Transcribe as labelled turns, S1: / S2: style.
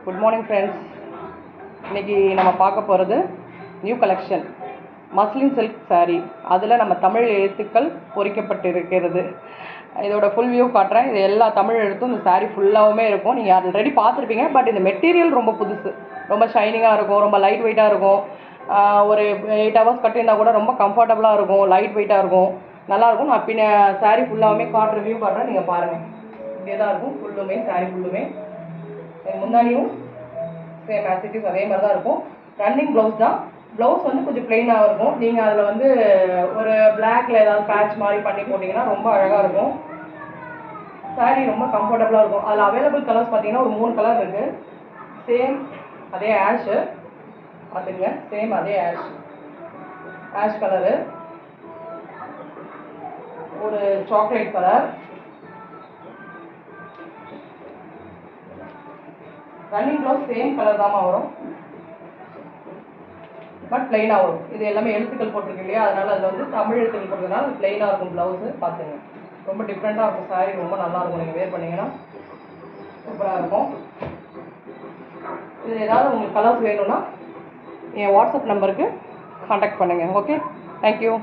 S1: Good morning friends. இன்றைக்கி நம்ம பார்க்க போகிறது new collection muslin silk sari. அதில் நம்ம தமிழ் எழுத்துக்கள் பொறிக்கப்பட்டிருக்கிறது. இதோட ஃபுல் வியூ காட்டுறேன். இது எல்லா தமிழ் எழுத்தும் இந்த சாரீ ஃபுல்லாகவுமே இருக்கும். நீங்கள் ஆல்ரெடி பார்த்துருப்பீங்க. பட் இந்த மெட்டீரியல் ரொம்ப புதுசு, ரொம்ப ஷைனிங்காக இருக்கும், ரொம்ப லைட் வெயிட்டாக இருக்கும். ஒரு 8 ஹவர்ஸ் கட்டியிருந்தால் கூட ரொம்ப கம்ஃபர்டபுளாக இருக்கும், லைட் வெயிட்டாக இருக்கும், நல்லாயிருக்கும். நான் பின்ன சாரீ ஃபுல்லாகவுமே காட்டுற வியூ காட்டுறேன், நீங்கள் பாருங்கள். இப்படியே தான் இருக்கும் ஃபுல்லுமே, சாரீ ஃபுல்லுமே. முன்னாடியும் சேம் ஆசிட்டிஸ் அதே மாதிரி தான் இருக்கும். ரன்னிங் ப்ளவுஸ் தான். ப்ளவுஸ் வந்து கொஞ்சம் பிளெயினாக இருக்கும். நீங்கள் அதில் வந்து ஒரு பிளாக்ல ஏதாவது பேட்ச் மாதிரி பண்ணி போட்டிங்கன்னா ரொம்ப அழகாக இருக்கும். சாரீ ரொம்ப கம்ஃபர்டபுளாக இருக்கும். அதில் அவைலபிள் கலர்ஸ் பார்த்தீங்கன்னா ஒரு 3 கலர் இருக்குது. சேம் அதே ஆஷு பார்த்துங்க, சேம் அதே ஆஷ் கலரு, ஒரு chocolate colour, running blouse same colour தான் வரும், பட் பிளெயினாக வரும். இது எல்லாமே எழுத்துக்கள் போட்டிருக்கு இல்லையா, அதனால அதில் வந்து தமிழ் எழுத்துக்கள் போட்டிருக்கனால அது பிளெயினாக இருக்கும். ப்ளவுஸு பார்த்துங்க, ரொம்ப டிஃப்ரெண்ட்டாக இருக்கும். சாரீ ரொம்ப நல்லாயிருக்கும். நீங்கள் வேர் பண்ணிங்கன்னா சூப்பராக இருக்கும். இது ஏதாவது உங்களுக்கு கலர்ஸ் வேணும்னா என் வாட்ஸ்அப் நம்பருக்கு கான்டாக்ட் பண்ணுங்கள். Okay, thank you.